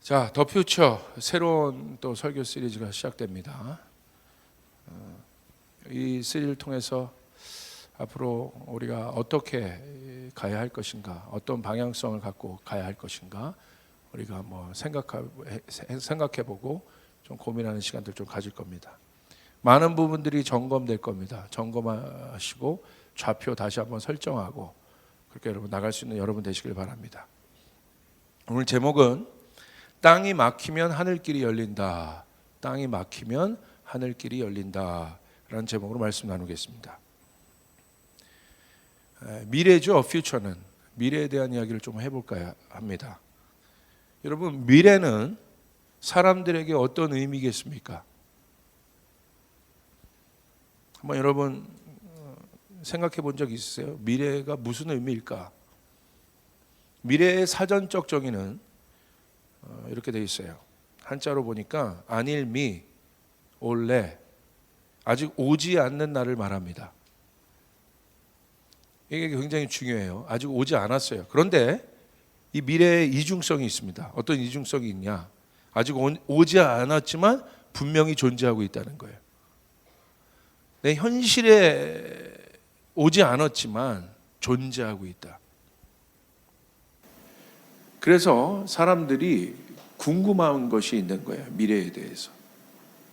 자, 더 퓨처 새로운 또 설교 시리즈가 시작됩니다. 이 시리즈를 통해서 앞으로 우리가 어떻게 가야 할 것인가, 어떤 방향성을 갖고 가야 할 것인가, 우리가 생각해보고 좀 고민하는 시간들 좀 가질 겁니다. 많은 부분들이 점검될 겁니다. 점검하시고 좌표 다시 한번 설정하고 그렇게 여러분 나갈 수 있는 여러분 되시길 바랍니다. 오늘 제목은 땅이 막히면 하늘길이 열린다. 땅이 막히면 하늘길이 열린다. 라는 제목으로 말씀 나누겠습니다. 미래죠. future는. 미래에 대한 이야기를 좀 해볼까 합니다. 여러분, 미래는 사람들에게 어떤 의미겠습니까? 한번 여러분 생각해 본 적 있으세요? 미래가 무슨 의미일까? 미래의 사전적 정의는 이렇게 되어 있어요. 한자로 보니까 안일미, 올래, 아직 오지 않는 날을 말합니다. 이게 굉장히 중요해요. 아직 오지 않았어요. 그런데 이 미래의 이중성이 있습니다. 어떤 이중성이 있냐? 아직 오지 않았지만 분명히 존재하고 있다는 거예요. 내 현실에 오지 않았지만 존재하고 있다. 그래서 사람들이 궁금한 것이 있는 거예요. 미래에 대해서.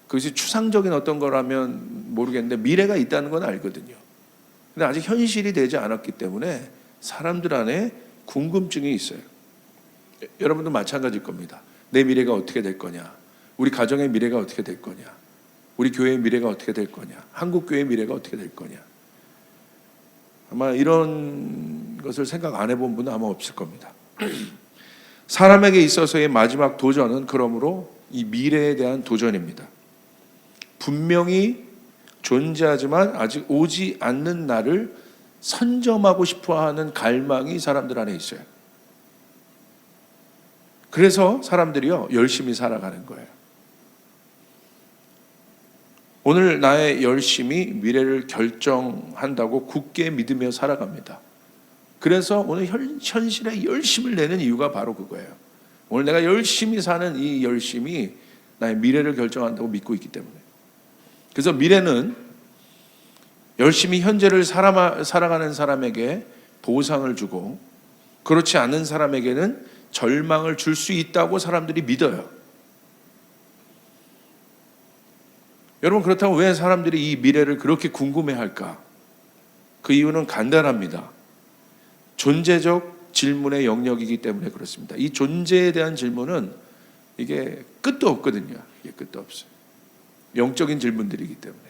그것이 추상적인 어떤 거라면 모르겠는데 미래가 있다는 건 알거든요. 근데 아직 현실이 되지 않았기 때문에 사람들 안에 궁금증이 있어요. 여러분도 마찬가지일 겁니다. 내 미래가 어떻게 될 거냐? 우리 가정의 미래가 어떻게 될 거냐? 우리 교회의 미래가 어떻게 될 거냐? 한국 교회의 미래가 어떻게 될 거냐? 아마 이런 것을 생각 안 해본 분은 아마 없을 겁니다. 사람에게 있어서의 마지막 도전은 그러므로 이 미래에 대한 도전입니다. 분명히 존재하지만 아직 오지 않는 날을 선점하고 싶어하는 갈망이 사람들 안에 있어요. 그래서 사람들이요 열심히 살아가는 거예요. 오늘 나의 열심이 미래를 결정한다고 굳게 믿으며 살아갑니다. 그래서 오늘 현실에 열심을 내는 이유가 바로 그거예요. 오늘 내가 열심히 사는 이 열심이 나의 미래를 결정한다고 믿고 있기 때문에. 그래서 미래는 열심히 현재를 살아가는 사람에게 보상을 주고 그렇지 않은 사람에게는 절망을 줄 수 있다고 사람들이 믿어요. 여러분, 그렇다면 왜 사람들이 이 미래를 그렇게 궁금해할까? 그 이유는 간단합니다. 존재적 질문의 영역이기 때문에 그렇습니다. 이 존재에 대한 질문은 이게 끝도 없거든요. 이게 끝도 없어요. 영적인 질문들이기 때문에.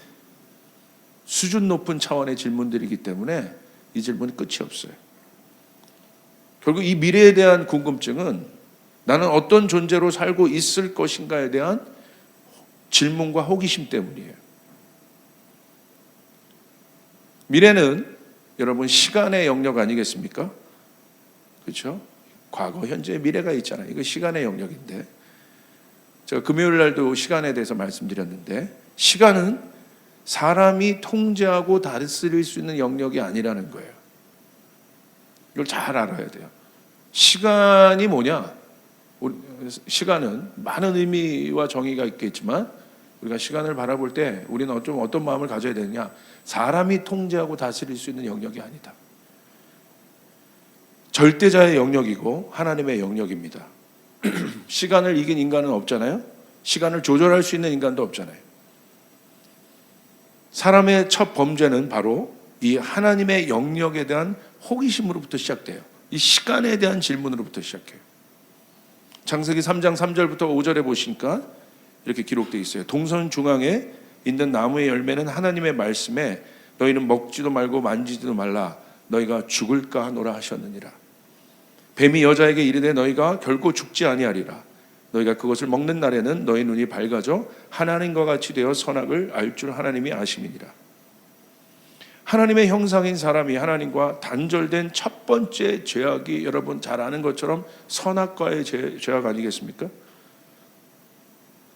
수준 높은 차원의 질문들이기 때문에 이 질문은 끝이 없어요. 결국 이 미래에 대한 궁금증은 나는 어떤 존재로 살고 있을 것인가에 대한 질문과 호기심 때문이에요. 미래는 여러분 시간의 영역 아니겠습니까? 그렇죠? 과거, 현재, 미래가 있잖아요. 이거 시간의 영역인데 제가 금요일 날도 시간에 대해서 말씀드렸는데 시간은 사람이 통제하고 다스릴 수 있는 영역이 아니라는 거예요. 이걸 잘 알아야 돼요. 시간이 뭐냐? 시간은 많은 의미와 정의가 있겠지만 우리가 시간을 바라볼 때 우리는 좀 어떤 마음을 가져야 되느냐? 사람이 통제하고 다스릴 수 있는 영역이 아니다. 절대자의 영역이고 하나님의 영역입니다. 시간을 이긴 인간은 없잖아요. 시간을 조절할 수 있는 인간도 없잖아요. 사람의 첫 범죄는 바로 이 하나님의 영역에 대한 호기심으로부터 시작돼요. 이 시간에 대한 질문으로부터 시작해요. 창세기 3장 3절부터 5절에 보시니까 이렇게 기록되어 있어요. 동선 중앙에 있는 나무의 열매는 하나님의 말씀에 너희는 먹지도 말고 만지지도 말라 너희가 죽을까 하노라 하셨느니라. 뱀이 여자에게 이르되 너희가 결코 죽지 아니하리라. 너희가 그것을 먹는 날에는 너희 눈이 밝아져 하나님과 같이 되어 선악을 알 줄 하나님이 아심이니라. 하나님의 형상인 사람이 하나님과 단절된 첫 번째 죄악이 여러분 잘 아는 것처럼 선악과의 죄악 아니겠습니까?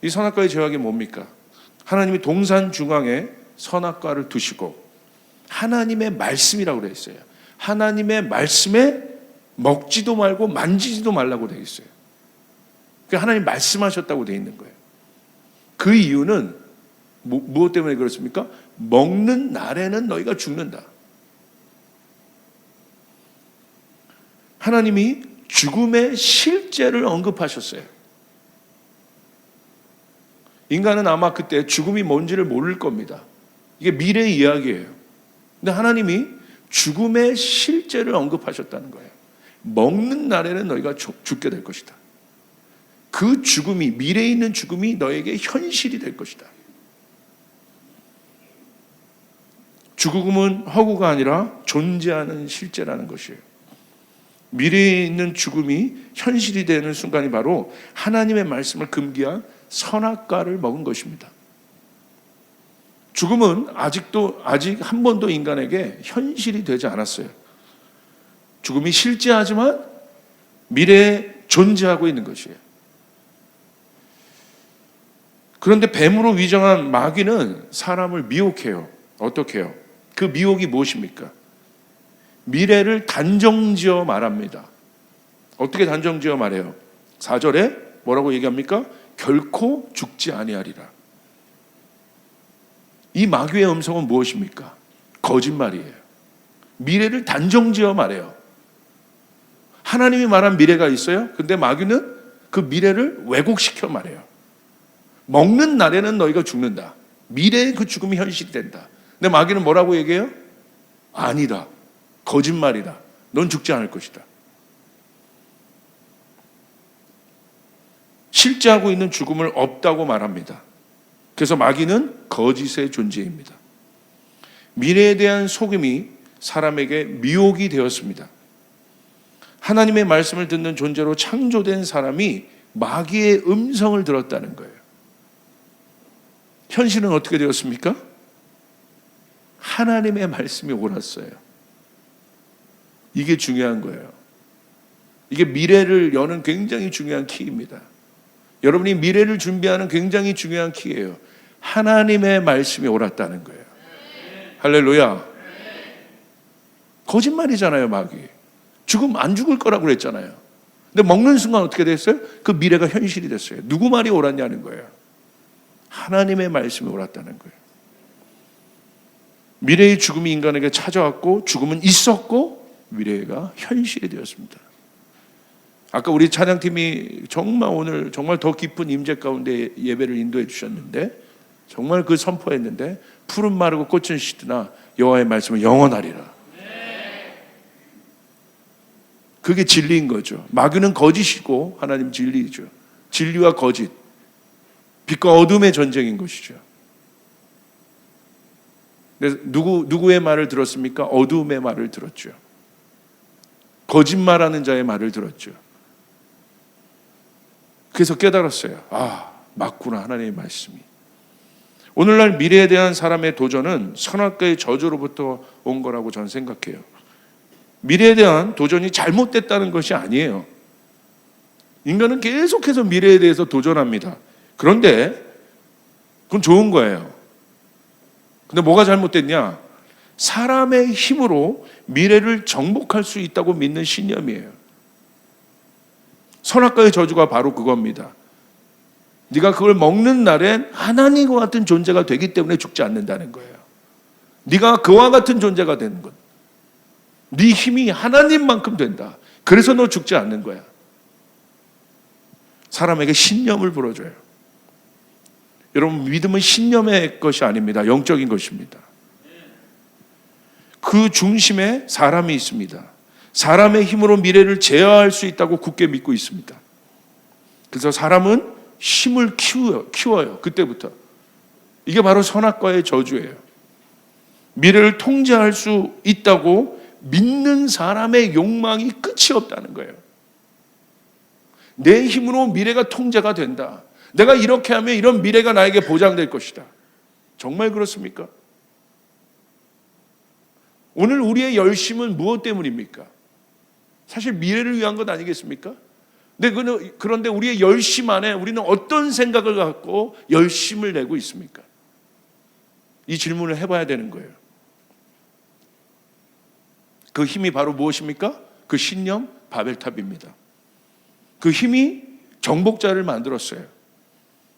이 선악과의 죄악이 뭡니까? 하나님이 동산 중앙에 선악과를 두시고 하나님의 말씀이라고 되어 있어요. 하나님의 말씀에 먹지도 말고 만지지도 말라고 되어 있어요. 하나님 말씀하셨다고 되어 있는 거예요. 그 이유는 무엇 때문에 그렇습니까? 먹는 날에는 너희가 죽는다. 하나님이 죽음의 실제를 언급하셨어요. 인간은 아마 그때 죽음이 뭔지를 모를 겁니다. 이게 미래의 이야기예요. 근데 하나님이 죽음의 실제를 언급하셨다는 거예요. 먹는 날에는 너희가 죽게 될 것이다. 그 죽음이, 미래에 있는 죽음이 너에게 현실이 될 것이다. 죽음은 허구가 아니라 존재하는 실제라는 것이에요. 미래에 있는 죽음이 현실이 되는 순간이 바로 하나님의 말씀을 금기한 선악과를 먹은 것입니다. 죽음은 아직 한 번도 인간에게 현실이 되지 않았어요. 죽음이 실제하지만 미래에 존재하고 있는 것이에요. 그런데 뱀으로 위장한 마귀는 사람을 미혹해요. 어떻게 해요? 그 미혹이 무엇입니까? 미래를 단정지어 말합니다. 어떻게 단정지어 말해요? 4절에 뭐라고 얘기합니까? 결코 죽지 아니하리라. 이 마귀의 음성은 무엇입니까? 거짓말이에요. 미래를 단정지어 말해요. 하나님이 말한 미래가 있어요. 근데 마귀는 그 미래를 왜곡시켜 말해요. 먹는 날에는 너희가 죽는다. 미래의 그 죽음이 현실이 된다. 근데 마귀는 뭐라고 얘기해요? 아니다. 거짓말이다. 넌 죽지 않을 것이다. 실제하고 있는 죽음을 없다고 말합니다. 그래서 마귀는 거짓의 존재입니다. 미래에 대한 속임이 사람에게 미혹이 되었습니다. 하나님의 말씀을 듣는 존재로 창조된 사람이 마귀의 음성을 들었다는 거예요. 현실은 어떻게 되었습니까? 하나님의 말씀이 옳았어요. 이게 중요한 거예요. 이게 미래를 여는 굉장히 중요한 키입니다. 여러분이 미래를 준비하는 굉장히 중요한 키예요. 하나님의 말씀이 옳았다는 거예요. 할렐루야. 거짓말이잖아요, 마귀. 죽으면 안 죽을 거라고 그랬잖아요. 근데 먹는 순간 어떻게 됐어요? 그 미래가 현실이 됐어요. 누구 말이 옳았냐는 거예요. 하나님의 말씀이 옳았다는 거예요. 미래의 죽음이 인간에게 찾아왔고 죽음은 있었고 미래가 현실이 되었습니다. 아까 우리 찬양팀이 정말 오늘 정말 더 깊은 임재 가운데 예배를 인도해 주셨는데 정말 그 선포했는데 푸른 마르고 꽃은 시드나 여호와의 말씀은 영원하리라. 그게 진리인 거죠. 마귀는 거짓이고 하나님 진리죠. 진리와 거짓, 빛과 어둠의 전쟁인 것이죠. 그래서 누구의 말을 들었습니까? 어둠의 말을 들었죠. 거짓말하는 자의 말을 들었죠. 그래서 깨달았어요. 아, 맞구나, 하나님의 말씀이. 오늘날 미래에 대한 사람의 도전은 선악과의 저주로부터 온 거라고 저는 생각해요. 미래에 대한 도전이 잘못됐다는 것이 아니에요. 인간은 계속해서 미래에 대해서 도전합니다. 그런데 그건 좋은 거예요. 근데 뭐가 잘못됐냐? 사람의 힘으로 미래를 정복할 수 있다고 믿는 신념이에요. 선악과의 저주가 바로 그겁니다. 네가 그걸 먹는 날엔 하나님과 같은 존재가 되기 때문에 죽지 않는다는 거예요. 네가 그와 같은 존재가 되는 것. 네 힘이 하나님만큼 된다. 그래서 너 죽지 않는 거야. 사람에게 신념을 불어줘요. 여러분, 믿음은 신념의 것이 아닙니다. 영적인 것입니다. 그 중심에 사람이 있습니다. 사람의 힘으로 미래를 제어할 수 있다고 굳게 믿고 있습니다. 그래서 사람은 힘을 키워요. 그때부터. 이게 바로 선악과의 저주예요. 미래를 통제할 수 있다고 믿는 사람의 욕망이 끝이 없다는 거예요. 내 힘으로 미래가 통제가 된다. 내가 이렇게 하면 이런 미래가 나에게 보장될 것이다. 정말 그렇습니까? 오늘 우리의 열심은 무엇 때문입니까? 사실 미래를 위한 것 아니겠습니까? 그런데 우리의 열심 안에 우리는 어떤 생각을 갖고 열심을 내고 있습니까? 이 질문을 해봐야 되는 거예요. 그 힘이 바로 무엇입니까? 그 신념, 바벨탑입니다. 그 힘이 정복자를 만들었어요.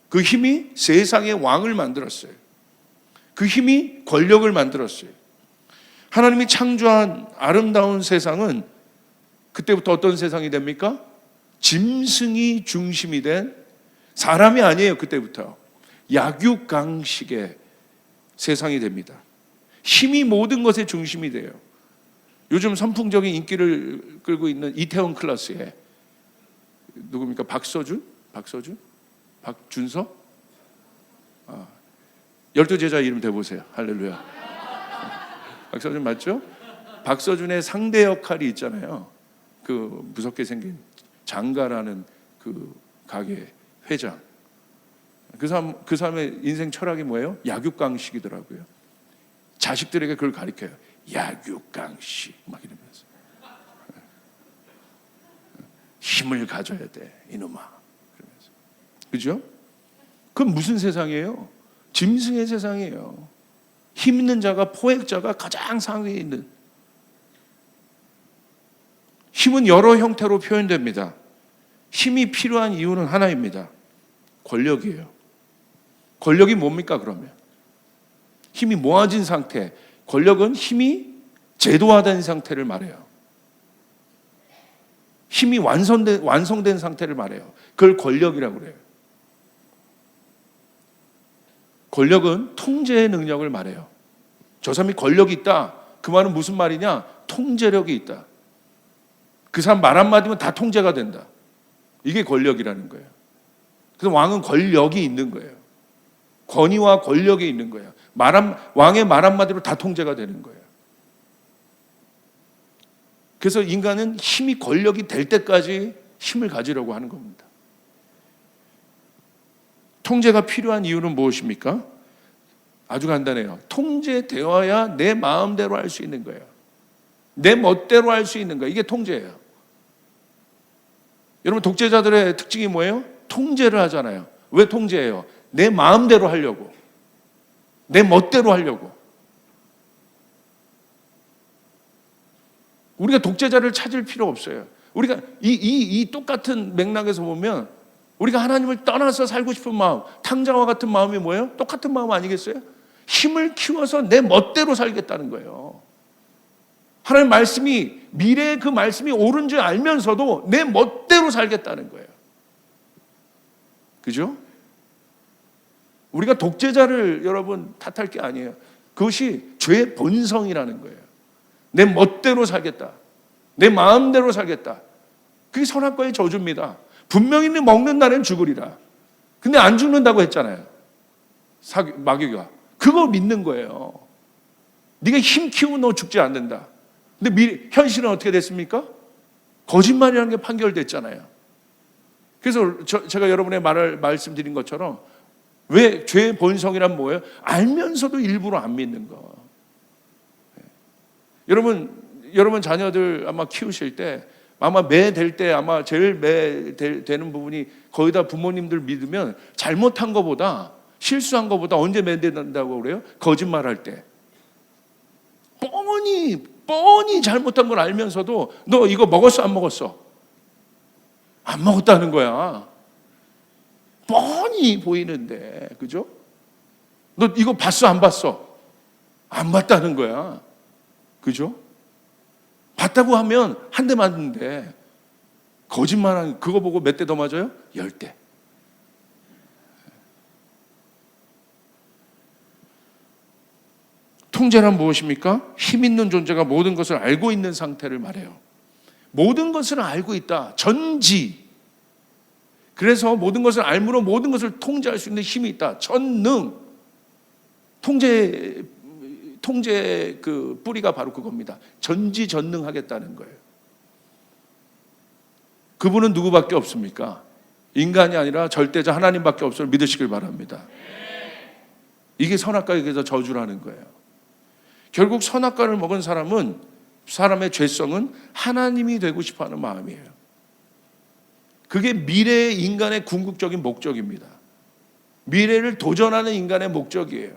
그 힘이 세상의 왕을 만들었어요. 그 힘이 권력을 만들었어요. 하나님이 창조한 아름다운 세상은 그때부터 어떤 세상이 됩니까? 짐승이 중심이 된, 사람이 아니에요. 그때부터 약육강식의 세상이 됩니다. 힘이 모든 것의 중심이 돼요. 요즘 선풍적인 인기를 끌고 있는 이태원 클래스에 누굽니까? 박서준? 박준서? 12제자 이름 대보세요. 할렐루야. 박서준 맞죠? 박서준의 상대 역할이 있잖아요. 그 무섭게 생긴 장가라는 그 가게 회장. 그 사람의 인생 철학이 뭐예요? 약육강식이더라고요. 자식들에게 그걸 가르쳐요. 약육강식 막 이러면서 힘을 가져야 돼 이놈아 그러면서. 그죠? 그건 무슨 세상이에요? 짐승의 세상이에요. 힘 있는 자가, 포획자가 가장 상위에 있는. 힘은 여러 형태로 표현됩니다. 힘이 필요한 이유는 하나입니다. 권력이에요. 권력이 뭡니까 그러면? 힘이 모아진 상태. 권력은 힘이 제도화된 상태를 말해요. 힘이 완성된 상태를 말해요. 그걸 권력이라고 그래요. 권력은 통제의 능력을 말해요. 저 사람이 권력이 있다. 그 말은 무슨 말이냐? 통제력이 있다. 그 사람 말 한마디면 다 통제가 된다. 이게 권력이라는 거예요. 그래서 왕은 권력이 있는 거예요. 권위와 권력이 있는 거예요. 왕의 말 한마디로 다 통제가 되는 거예요. 그래서 인간은 힘이 권력이 될 때까지 힘을 가지려고 하는 겁니다. 통제가 필요한 이유는 무엇입니까? 아주 간단해요. 통제되어야 내 마음대로 할 수 있는 거예요. 내 멋대로 할 수 있는 거예요. 이게 통제예요. 여러분, 독재자들의 특징이 뭐예요? 통제를 하잖아요. 왜 통제해요? 내 마음대로 하려고, 내 멋대로 하려고. 우리가 독재자를 찾을 필요 없어요. 우리가 이 똑같은 맥락에서 보면 우리가 하나님을 떠나서 살고 싶은 마음, 탕자와 같은 마음이 뭐예요? 똑같은 마음 아니겠어요? 힘을 키워서 내 멋대로 살겠다는 거예요. 하나님 말씀이, 미래의 그 말씀이 옳은 줄 알면서도 내 멋대로 살겠다는 거예요. 그죠? 우리가 독재자를 여러분 탓할 게 아니에요. 그것이 죄의 본성이라는 거예요. 내 멋대로 살겠다. 내 마음대로 살겠다. 그게 선악과의 저주입니다. 분명히 먹는 날엔 죽으리라. 근데 안 죽는다고 했잖아요. 마귀가. 그거 믿는 거예요. 네가 힘 키우면 너 죽지 않는다. 근데 현실은 어떻게 됐습니까? 거짓말이라는 게 판결됐잖아요. 그래서 제가 여러분의 말씀드린 것처럼 왜 죄의 본성이란 뭐예요? 알면서도 일부러 안 믿는 거. 여러분 자녀들 아마 키우실 때 아마 매 될 때 아마 제일 매 되는 부분이 거의 다 부모님들 믿으면 잘못한 것보다 실수한 것보다 언제 매 된다고 그래요? 거짓말할 때. 뻔히 잘못한 걸 알면서도 너 이거 먹었어 안 먹었어? 안 먹었다는 거야. 뻔히 보이는데, 그죠? 너 이거 봤어 안 봤어? 안 봤다는 거야. 그죠? 봤다고 하면 한 대 맞는데 거짓말하는 그거 보고 몇 대 더 맞아요? 10대. 통제란 무엇입니까? 힘 있는 존재가 모든 것을 알고 있는 상태를 말해요. 모든 것을 알고 있다. 전지. 그래서 모든 것을 알므로 모든 것을 통제할 수 있는 힘이 있다. 전능. 통제 그 뿌리가 바로 그겁니다. 전지전능하겠다는 거예요. 그분은 누구밖에 없습니까? 인간이 아니라 절대자 하나님밖에 없음을 믿으시길 바랍니다. 이게 선악과에게서 저주라는 거예요. 결국 선악과를 먹은 사람은, 사람의 죄성은 하나님이 되고 싶어하는 마음이에요. 그게 미래의 인간의 궁극적인 목적입니다. 미래를 도전하는 인간의 목적이에요.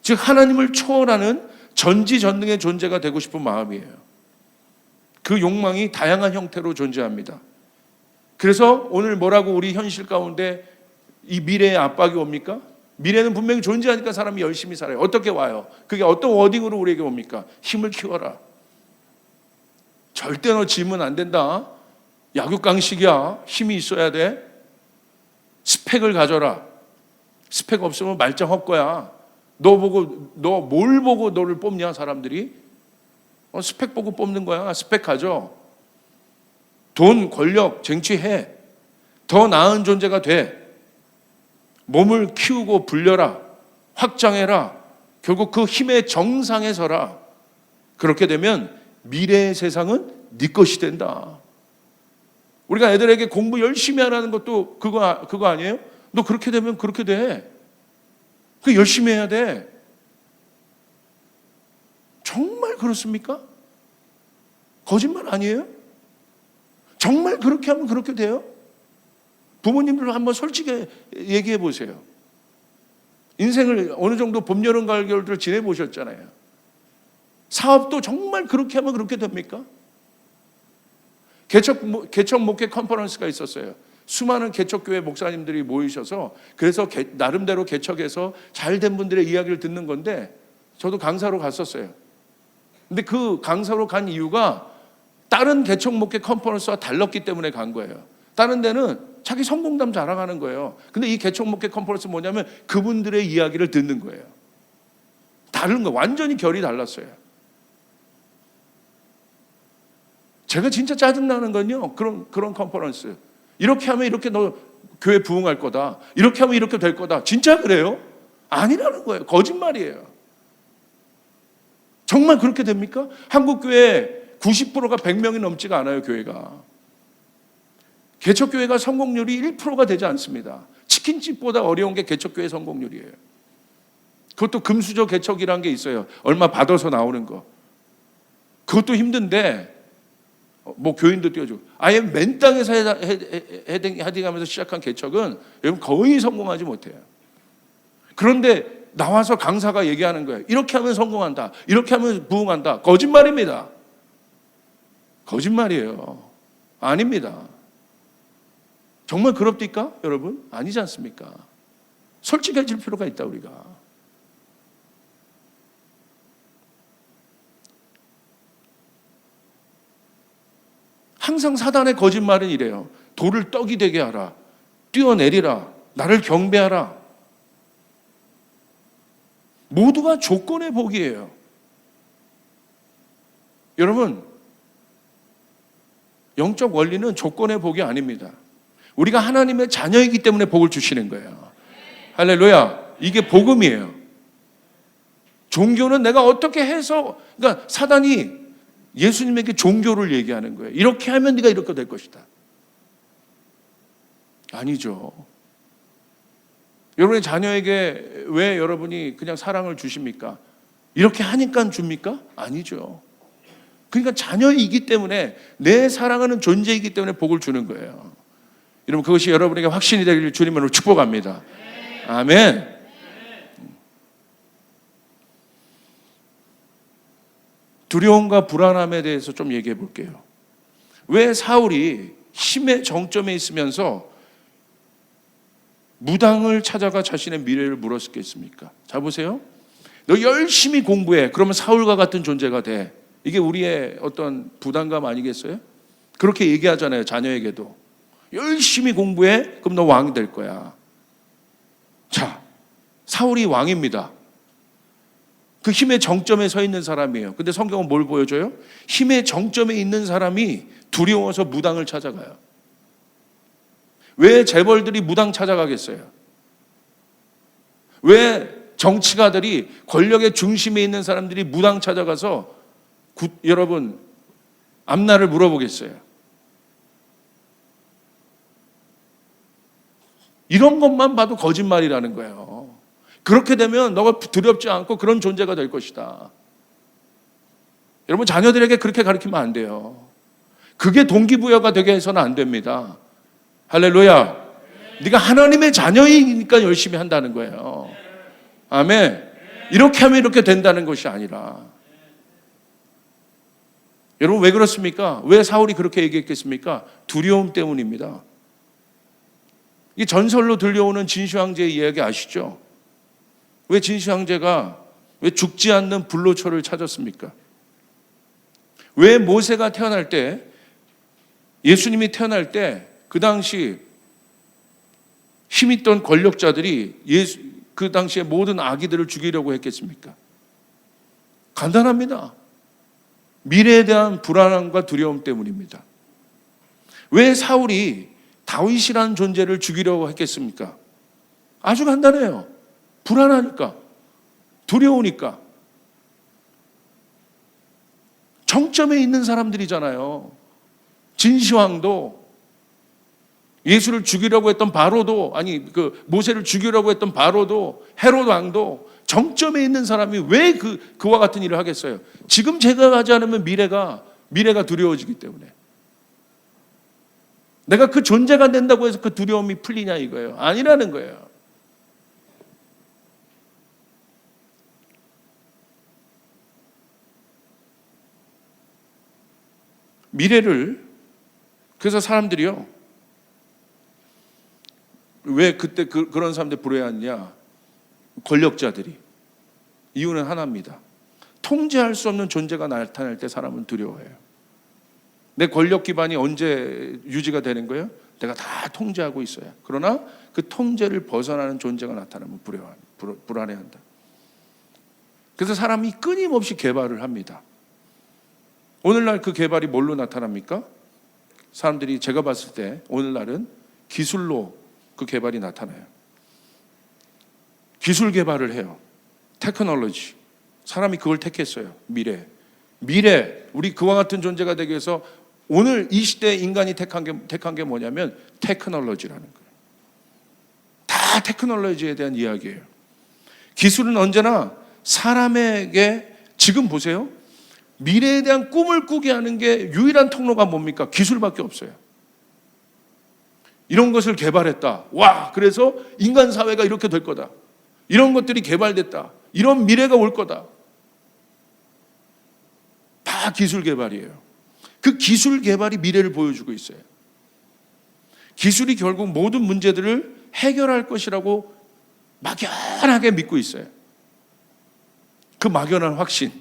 즉 하나님을 초월하는 전지전능의 존재가 되고 싶은 마음이에요. 그 욕망이 다양한 형태로 존재합니다. 그래서 오늘 뭐라고 우리 현실 가운데 이 미래의 압박이 옵니까? 미래는 분명히 존재하니까 사람이 열심히 살아요. 어떻게 와요? 그게 어떤 워딩으로 우리에게 옵니까? 힘을 키워라. 절대 너 지면 안 된다. 약육강식이야. 힘이 있어야 돼. 스펙을 가져라. 스펙 없으면 말짱 헛거야. 너 뭘 보고 너를 뽑냐, 사람들이? 스펙 보고 뽑는 거야. 스펙 가져. 돈, 권력, 쟁취해. 더 나은 존재가 돼. 몸을 키우고 불려라. 확장해라. 결국 그 힘의 정상에 서라. 그렇게 되면 미래의 세상은 네 것이 된다. 우리가 애들에게 공부 열심히 하라는 것도 그거 아니에요? 너 그렇게 되면 그렇게 돼. 그 열심히 해야 돼. 정말 그렇습니까? 거짓말 아니에요? 정말 그렇게 하면 그렇게 돼요? 부모님들 한번 솔직히 얘기해 보세요. 인생을 어느 정도 봄, 여름, 가을, 겨울들 지내보셨잖아요. 사업도 정말 그렇게 하면 그렇게 됩니까? 개척 목회 컨퍼런스가 있었어요. 수많은 개척교회 목사님들이 모이셔서 그래서 나름대로 개척해서 잘된 분들의 이야기를 듣는 건데 저도 강사로 갔었어요. 근데 그 강사로 간 이유가 다른 개척 목회 컨퍼런스와 달랐기 때문에 간 거예요. 다른 데는 자기 성공담 자랑하는 거예요. 근데 이 개척 목회 컨퍼런스 뭐냐면 그분들의 이야기를 듣는 거예요. 다른 거 완전히 결이 달랐어요. 제가 진짜 짜증나는 건요. 그런 컨퍼런스. 이렇게 하면 이렇게 너 교회 부흥할 거다. 이렇게 하면 이렇게 될 거다. 진짜 그래요? 아니라는 거예요. 거짓말이에요. 정말 그렇게 됩니까? 한국 교회 90%가 100명이 넘지가 않아요, 교회가. 개척교회가 성공률이 1%가 되지 않습니다. 치킨집보다 어려운 게 개척교회 성공률이에요. 그것도 금수저 개척이라는 게 있어요. 얼마 받아서 나오는 거. 그것도 힘든데 뭐 교인도 띄워주고 아예 맨 땅에서 헤딩하면서 시작한 개척은 여러분 거의 성공하지 못해요. 그런데 나와서 강사가 얘기하는 거예요. 이렇게 하면 성공한다. 이렇게 하면 부흥한다. 거짓말입니다. 거짓말이에요. 아닙니다. 정말 그럽니까? 여러분? 아니지 않습니까? 솔직해질 필요가 있다 우리가. 항상 사단의 거짓말은 이래요. 돌을 떡이 되게 하라. 뛰어내리라. 나를 경배하라. 모두가 조건의 복이에요. 여러분, 영적 원리는 조건의 복이 아닙니다. 우리가 하나님의 자녀이기 때문에 복을 주시는 거예요. 할렐루야. 이게 복음이에요. 종교는 내가 어떻게 해서, 그러니까 사단이 예수님에게 종교를 얘기하는 거예요. 이렇게 하면 네가 이렇게 될 것이다. 아니죠. 여러분의 자녀에게 왜 여러분이 그냥 사랑을 주십니까? 이렇게 하니까 줍니까? 아니죠. 그러니까 자녀이기 때문에 내 사랑하는 존재이기 때문에 복을 주는 거예요. 여러분 그것이 여러분에게 확신이 되기를 주님으로 축복합니다. 아멘. 두려움과 불안함에 대해서 좀 얘기해 볼게요. 왜 사울이 힘의 정점에 있으면서 무당을 찾아가 자신의 미래를 물었겠습니까? 자 보세요. 너 열심히 공부해. 그러면 사울과 같은 존재가 돼. 이게 우리의 어떤 부담감 아니겠어요? 그렇게 얘기하잖아요. 자녀에게도. 열심히 공부해. 그럼 너 왕이 될 거야. 자, 사울이 왕입니다. 그 힘의 정점에 서 있는 사람이에요. 근데 성경은 뭘 보여줘요? 힘의 정점에 있는 사람이 두려워서 무당을 찾아가요. 왜 재벌들이 무당 찾아가겠어요? 왜 정치가들이 권력의 중심에 있는 사람들이 무당 찾아가서 여러분 앞날을 물어보겠어요? 이런 것만 봐도 거짓말이라는 거예요. 그렇게 되면 너가 두렵지 않고 그런 존재가 될 것이다. 여러분 자녀들에게 그렇게 가르치면 안 돼요. 그게 동기부여가 되게 해서는 안 됩니다. 할렐루야. 네가 하나님의 자녀이니까 열심히 한다는 거예요. 아멘. 이렇게 하면 이렇게 된다는 것이 아니라. 여러분 왜 그렇습니까? 왜 사울이 그렇게 얘기했겠습니까? 두려움 때문입니다. 이 전설로 들려오는 진시황제의 이야기 아시죠? 왜 진시황제가 왜 죽지 않는 불로초를 찾았습니까? 왜 모세가 태어날 때, 예수님이 태어날 때 그 당시 힘있던 권력자들이 그 당시에 모든 아기들을 죽이려고 했겠습니까? 간단합니다. 미래에 대한 불안함과 두려움 때문입니다. 왜 사울이 다윗이라는 존재를 죽이려고 했겠습니까? 아주 간단해요. 불안하니까, 두려우니까. 정점에 있는 사람들이잖아요. 진시황도, 예수를 죽이려고 했던 바로도, 모세를 죽이려고 했던 바로도, 헤롯 왕도 정점에 있는 사람이 왜 그와 같은 일을 하겠어요? 지금 제가 하지 않으면 미래가 두려워지기 때문에. 내가 그 존재가 된다고 해서 그 두려움이 풀리냐 이거예요. 아니라는 거예요. 미래를, 그래서 사람들이요, 왜 그때 그런 사람들 부러워하느냐? 권력자들이. 이유는 하나입니다. 통제할 수 없는 존재가 나타날 때 사람은 두려워해요. 내 권력 기반이 언제 유지가 되는 거예요? 내가 다 통제하고 있어요. 그러나 그 통제를 벗어나는 존재가 나타나면 불안해한다. 그래서 사람이 끊임없이 개발을 합니다. 오늘날 그 개발이 뭘로 나타납니까? 사람들이, 제가 봤을 때 오늘날은 기술로 그 개발이 나타나요. 기술 개발을 해요. 테크놀로지. 사람이 그걸 택했어요. 미래, 우리 그와 같은 존재가 되기 위해서 오늘 이 시대에 인간이 택한 게 뭐냐면 테크놀로지라는 거예요. 다 테크놀로지에 대한 이야기예요. 기술은 언제나 사람에게, 지금 보세요, 미래에 대한 꿈을 꾸게 하는 게 유일한 통로가 뭡니까? 기술밖에 없어요. 이런 것을 개발했다. 와, 그래서 인간 사회가 이렇게 될 거다. 이런 것들이 개발됐다. 이런 미래가 올 거다. 다 기술 개발이에요. 그 기술 개발이 미래를 보여주고 있어요. 기술이 결국 모든 문제들을 해결할 것이라고 막연하게 믿고 있어요. 그 막연한 확신.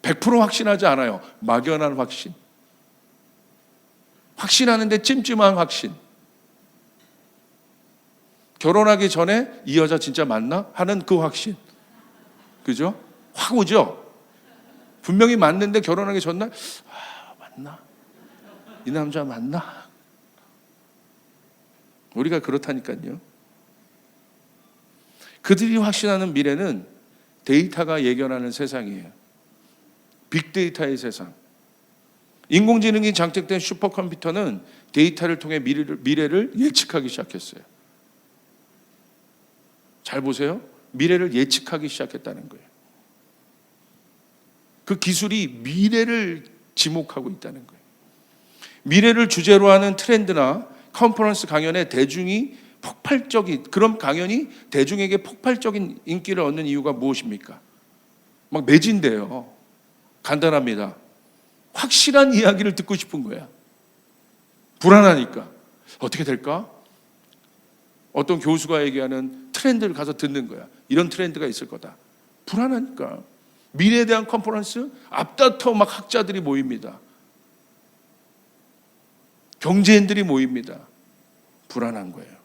100% 확신하지 않아요. 막연한 확신. 확신하는데 찜찜한 확신. 결혼하기 전에 이 여자 진짜 맞나? 하는 그 확신. 그죠? 확 오죠? 분명히 맞는데 결혼하기 전날, 맞나? 이 남자 맞나? 우리가 그렇다니까요. 그들이 확신하는 미래는 데이터가 예견하는 세상이에요. 빅데이터의 세상. 인공지능이 장착된 슈퍼컴퓨터는 데이터를 통해 미래를 예측하기 시작했어요. 잘 보세요. 미래를 예측하기 시작했다는 거예요. 그 기술이 미래를 지목하고 있다는 거예요. 미래를 주제로 하는 트렌드나 컨퍼런스 강연에 그런 강연이 대중에게 폭발적인 인기를 얻는 이유가 무엇입니까? 막 매진돼요. 간단합니다. 확실한 이야기를 듣고 싶은 거야. 불안하니까. 어떻게 될까? 어떤 교수가 얘기하는 트렌드를 가서 듣는 거야. 이런 트렌드가 있을 거다. 불안하니까. 미래에 대한 컨퍼런스, 앞다퉈 막 학자들이 모입니다. 경제인들이 모입니다. 불안한 거예요.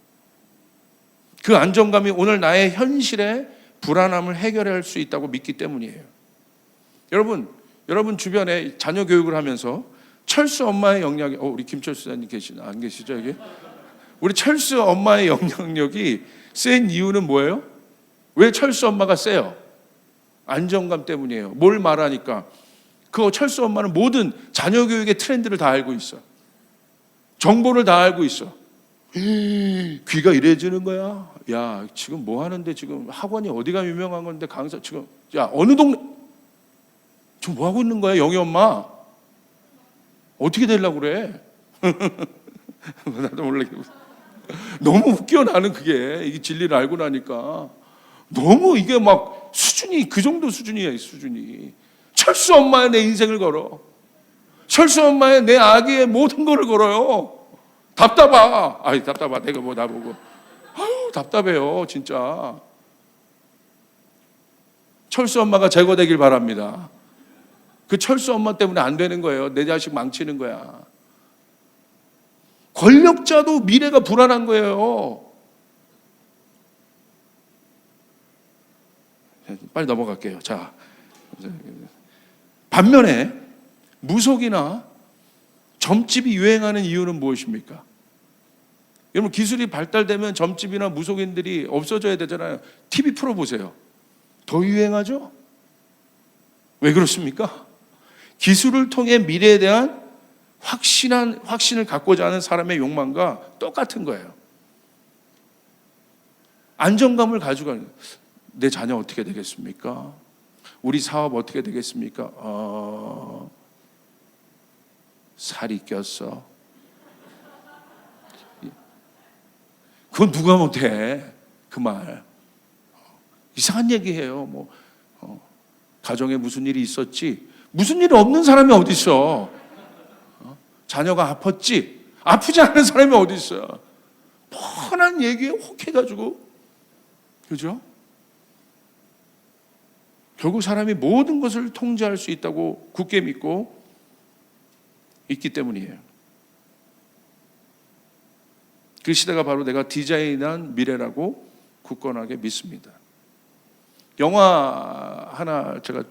그 안정감이 오늘 나의 현실의 불안함을 해결할 수 있다고 믿기 때문이에요. 여러분 주변에 자녀 교육을 하면서 철수 엄마의 영향이, 우리 김철수 사님 안 계시죠 여기? 우리 철수 엄마의 영향력이 센 이유는 뭐예요? 왜 철수 엄마가 세요? 안정감 때문이에요. 뭘 말하니까? 그 철수 엄마는 모든 자녀 교육의 트렌드를 다 알고 있어. 정보를 다 알고 있어. 귀가 이래지는 거야. 야, 지금 뭐 하는데, 지금 학원이 어디가 유명한 건데 강사 지금, 야, 어느 동네 지금 뭐 하고 있는 거야, 영희 엄마? 어떻게 되려고 그래? 나도 몰라. 너무 웃겨. 나는 그게, 이게 진리를 알고 나니까 너무 이게 막 수준이 그 정도 수준이야. 수준이. 철수 엄마의 내 인생을 걸어. 철수 엄마의 내 아기의 모든 거를 걸어요. 답답하. 아이 답답하. 내가 뭐 나보고. 아유 답답해요 진짜. 철수 엄마가 제거되길 바랍니다. 그 철수 엄마 때문에 안 되는 거예요. 내 자식 망치는 거야. 권력자도 미래가 불안한 거예요. 빨리 넘어갈게요. 자, 반면에 무속이나 점집이 유행하는 이유는 무엇입니까? 여러분 기술이 발달되면 점집이나 무속인들이 없어져야 되잖아요. TV 프로 보세요. 더 유행하죠? 왜 그렇습니까? 기술을 통해 미래에 대한 확신을 갖고자 하는 사람의 욕망과 똑같은 거예요. 안정감을 가져가는 거예요. 내 자녀 어떻게 되겠습니까? 우리 사업 어떻게 되겠습니까? 살이 꼈어. 그건 누가 못해. 그 말. 이상한 얘기해요. 가정에 무슨 일이 있었지? 무슨 일이 없는 사람이 어디 있어? 자녀가 아팠지? 아프지 않은 사람이 어디 있어요? 뻔한 얘기에 혹해가지고, 그죠? 결국 사람이 모든 것을 통제할 수 있다고 굳게 믿고 있기 때문이에요. 그 시대가 바로 내가 디자인한 미래라고 굳건하게 믿습니다. 영화 하나 제가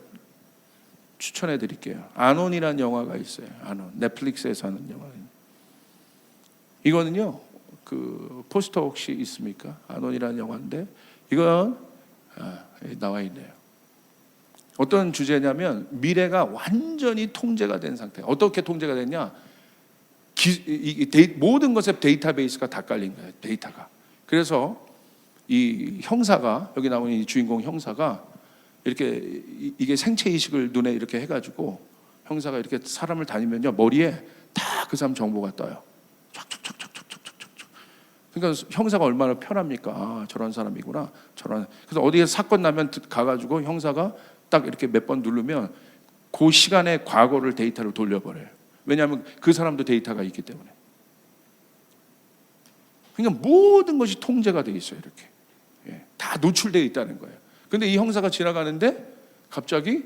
추천해 드릴게요. 아논이라는 영화가 있어요. 아논. 넷플릭스에서 하는 영화예요. 이거는요, 그 포스터 혹시 있습니까? 아논이라는 영화인데, 이건 나와 있네요. 어떤 주제냐면, 미래가 완전히 통제가 된 상태. 어떻게 통제가 됐냐? 모든 것에 데이터베이스가 다 깔린 거예요. 데이터가. 그래서 이 형사가, 여기 나오는 이 주인공 형사가 이렇게 이게 생체 이식을 눈에 이렇게 해가지고 형사가 이렇게 사람을 다니면요 머리에 다 그 사람 정보가 떠요. 촥촥촥촥촥촥촥. 그러니까 형사가 얼마나 편합니까? 아, 저런 사람이구나. 그래서 어디에 사건 나면 가가지고 형사가 딱 이렇게 몇 번 누르면 그 시간의 과거를 데이터로 돌려버려요. 왜냐하면 그 사람도 데이터가 있기 때문에. 그러니까 모든 것이 통제가 돼 있어요. 이렇게 다 노출되어 있다는 거예요. 근데 이 형사가 지나가는데 갑자기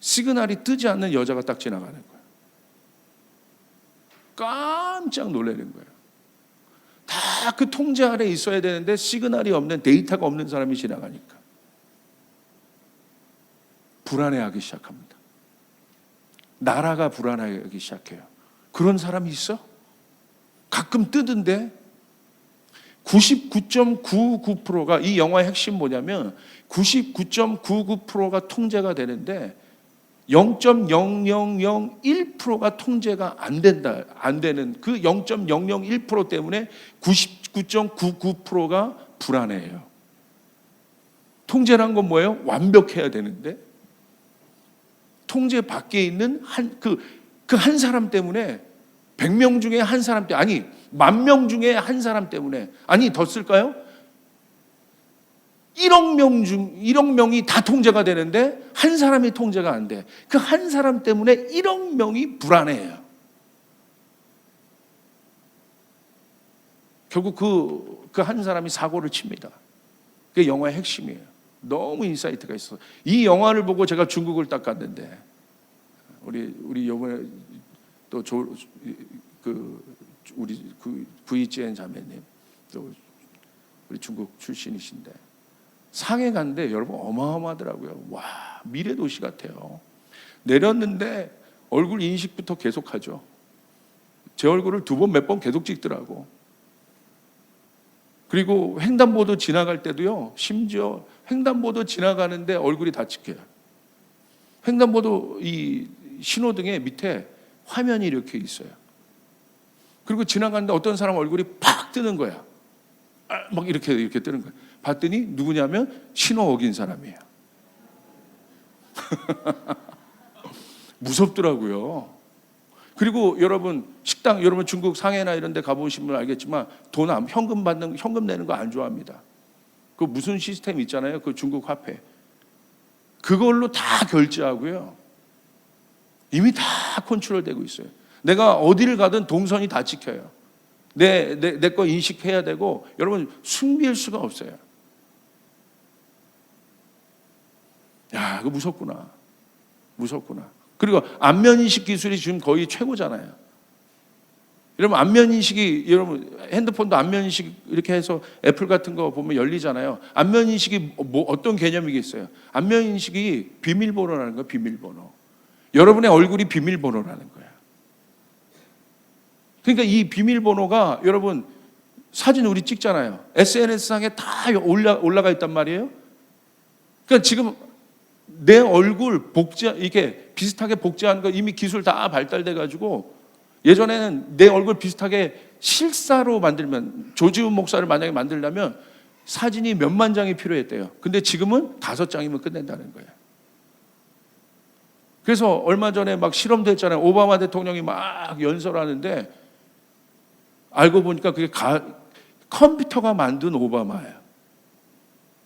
시그널이 뜨지 않는 여자가 딱 지나가는 거예요. 깜짝 놀라는 거예요. 다 그 통제 아래 있어야 되는데 시그널이 없는, 데이터가 없는 사람이 지나가니까 불안해하기 시작합니다. 나라가 불안해하기 시작해요. 그런 사람이 있어? 가끔 뜨던데 99.99%가, 이 영화의 핵심 뭐냐면 99.99%가 통제가 되는데 0.0001%가 통제가 안 되는 그 0.001% 때문에 99.99%가 불안해요. 통제란 건 뭐예요? 완벽해야 되는데 통제 밖에 있는 그 한 사람 때문에 100명 중에 한 사람 때문에, 아니 10,000명 중에 한 사람 때문에, 아니 더 쓸까요? 1억 명이 다 통제가 되는데 한 사람이 통제가 안 돼. 그 한 사람 때문에 1억 명이 불안해요. 결국 그 한 사람이 사고를 칩니다. 그게 영화의 핵심이에요. 너무 인사이트가 있어. 이 영화를 보고 제가 중국을 딱 갔는데, 우리 요번에 또 우리 구이지엔 자매님, 또 우리 중국 출신이신데 상해 갔는데 여러분 어마어마하더라고요. 와, 미래 도시 같아요. 내렸는데 얼굴 인식부터 계속하죠. 제 얼굴을 몇 번 계속 찍더라고. 그리고 횡단보도 지나갈 때도요, 심지어 횡단보도 지나가는데 얼굴이 다 찍혀요. 횡단보도 이 신호등에 밑에 화면이 이렇게 있어요. 그리고 지나가는데 어떤 사람 얼굴이 팍 뜨는 거야. 막 이렇게 뜨는 거야. 봤더니 누구냐면 신호 어긴 사람이에요. 무섭더라고요. 그리고 여러분 식당, 여러분 중국 상해나 이런 데 가보시면 알겠지만 현금 내는 거 안 좋아합니다. 그 무슨 시스템 있잖아요. 그 중국 화폐. 그걸로 다 결제하고요. 이미 다 컨트롤되고 있어요. 내가 어디를 가든 동선이 다 찍혀요. 내 거 인식해야 되고, 여러분 숨길 수가 없어요. 야, 이거 무섭구나. 그리고 안면인식 기술이 지금 거의 최고잖아요. 여러분 안면인식이, 여러분 핸드폰도 안면인식 이렇게 해서 애플 같은 거 보면 열리잖아요. 안면인식이 뭐 어떤 개념이겠어요? 안면인식이 비밀번호라는 거예요. 비밀번호. 여러분의 얼굴이 비밀번호라는 거예요. 그러니까 이 비밀번호가, 여러분 사진 우리 찍잖아요. SNS상에 다 올라가 있단 말이에요. 그러니까 지금 내 얼굴 이렇게 비슷하게 복제하는 거 이미 기술 다 발달돼 가지고, 예전에는 내 얼굴 비슷하게 실사로 만들면, 조지훈 목사를 만약에 만들려면 사진이 몇만 장이 필요했대요. 근데 지금은 5장이면 끝낸다는 거예요. 그래서 얼마 전에 막 실험됐잖아요. 오바마 대통령이 막 연설하는데 알고 보니까 그게 컴퓨터가 만든 오바마예요.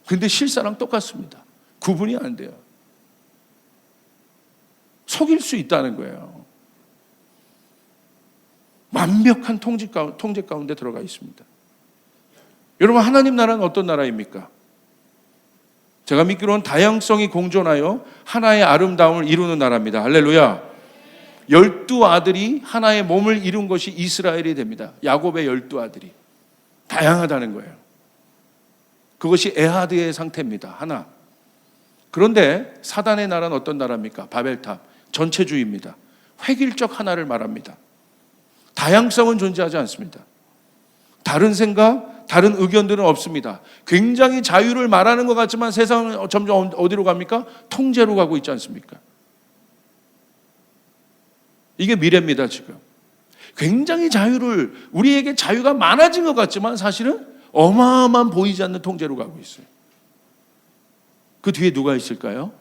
근데 실사랑 똑같습니다. 구분이 안 돼요. 속일 수 있다는 거예요. 완벽한 통제 가운데 들어가 있습니다. 여러분, 하나님 나라는 어떤 나라입니까? 제가 믿기로는 다양성이 공존하여 하나의 아름다움을 이루는 나라입니다. 할렐루야. 12아들이 하나의 몸을 이룬 것이 이스라엘이 됩니다. 야곱의 12아들이 다양하다는 거예요. 그것이 에하드의 상태입니다. 하나. 그런데 사단의 나라는 어떤 나라입니까? 바벨탑, 전체주의입니다. 획일적 하나를 말합니다. 다양성은 존재하지 않습니다. 다른 생각, 다른 의견들은 없습니다. 굉장히 자유를 말하는 것 같지만 세상은 점점 어디로 갑니까? 통제로 가고 있지 않습니까? 이게 미래입니다. 지금 굉장히 우리에게 자유가 많아진 것 같지만 사실은 어마어마한 보이지 않는 통제로 가고 있어요. 그 뒤에 누가 있을까요?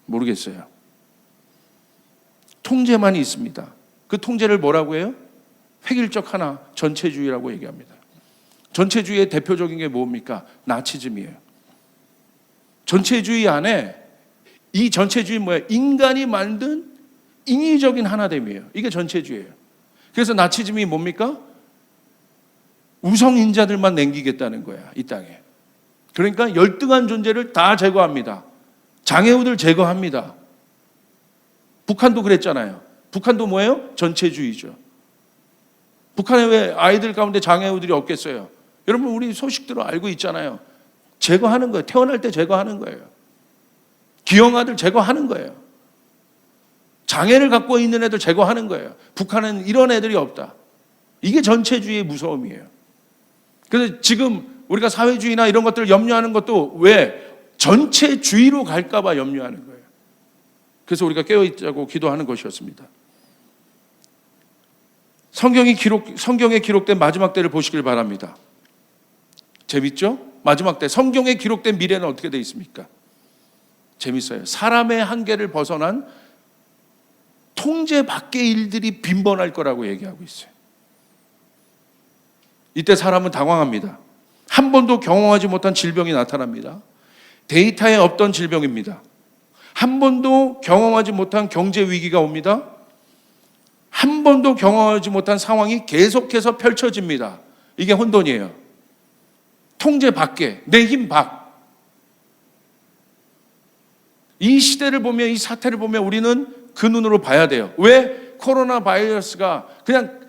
모르겠어요. 통제만 있습니다. 그 통제를 뭐라고 해요? 획일적 하나, 전체주의라고 얘기합니다. 전체주의의 대표적인 게 뭡니까? 나치즘이에요. 전체주의 안에, 이 전체주의 뭐예요? 인간이 만든 인위적인 하나됨이에요. 이게 전체주의예요. 그래서 나치즘이 뭡니까? 우성인자들만 남기겠다는 거야, 이 땅에. 그러니까 열등한 존재를 다 제거합니다. 장애우들 제거합니다. 북한도 그랬잖아요. 북한도 뭐예요? 전체주의죠. 북한에 왜 아이들 가운데 장애우들이 없겠어요? 여러분, 우리 소식들을 알고 있잖아요. 제거하는 거예요. 태어날 때 제거하는 거예요. 기형아들 제거하는 거예요. 장애를 갖고 있는 애들 제거하는 거예요. 북한은 이런 애들이 없다. 이게 전체주의의 무서움이에요. 그래서 지금 우리가 사회주의나 이런 것들을 염려하는 것도 왜? 전체주의로 갈까 봐 염려하는 거예요. 그래서 우리가 깨어있자고 기도하는 것이었습니다. 성경에 기록된 마지막 때를 보시길 바랍니다. 재밌죠? 마지막 때, 성경에 기록된 미래는 어떻게 되어 있습니까? 재밌어요. 사람의 한계를 벗어난 통제 밖의 일들이 빈번할 거라고 얘기하고 있어요. 이때 사람은 당황합니다. 한 번도 경험하지 못한 질병이 나타납니다. 데이터에 없던 질병입니다. 한 번도 경험하지 못한 경제 위기가 옵니다. 한 번도 경험하지 못한 상황이 계속해서 펼쳐집니다. 이게 혼돈이에요. 통제 밖에, 내 힘 밖. 이 시대를 보면, 이 사태를 보면 우리는 그 눈으로 봐야 돼요. 왜? 코로나 바이러스가 그냥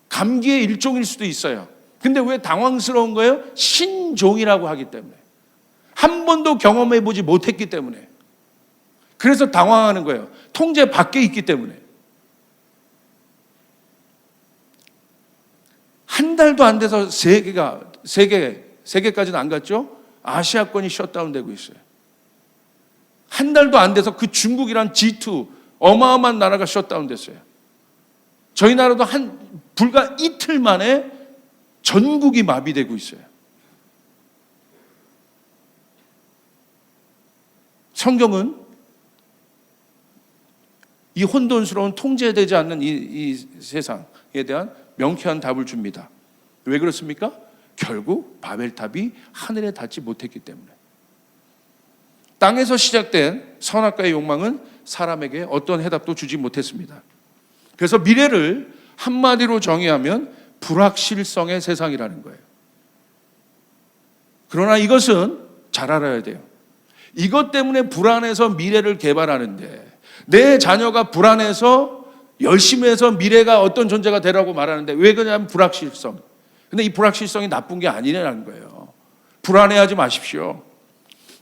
감기의 일종일 수도 있어요. 근데 왜 당황스러운 거예요? 신종이라고 하기 때문에. 한 번도 경험해보지 못했기 때문에. 그래서 당황하는 거예요. 통제 밖에 있기 때문에. 한 달도 안 돼서 세계까지는 안 갔죠? 아시아권이 셧다운되고 있어요. 한 달도 안 돼서 그 중국이란 G2 어마어마한 나라가 셧다운됐어요. 저희 나라도 불과 이틀 만에 전국이 마비되고 있어요. 성경은 이 혼돈스러운 통제되지 않는 이 세상에 대한 명쾌한 답을 줍니다. 왜 그렇습니까? 결국 바벨탑이 하늘에 닿지 못했기 때문에. 땅에서 시작된 선악과의 욕망은 사람에게 어떤 해답도 주지 못했습니다. 그래서 미래를 한마디로 정의하면 불확실성의 세상이라는 거예요. 그러나 이것은 잘 알아야 돼요. 이것 때문에 불안해서 미래를 개발하는데, 내 자녀가 불안해서 열심히 해서 미래가 어떤 존재가 되라고 말하는데, 왜 그러냐면 불확실성. 근데 이 불확실성이 나쁜 게 아니라는 거예요. 불안해하지 마십시오.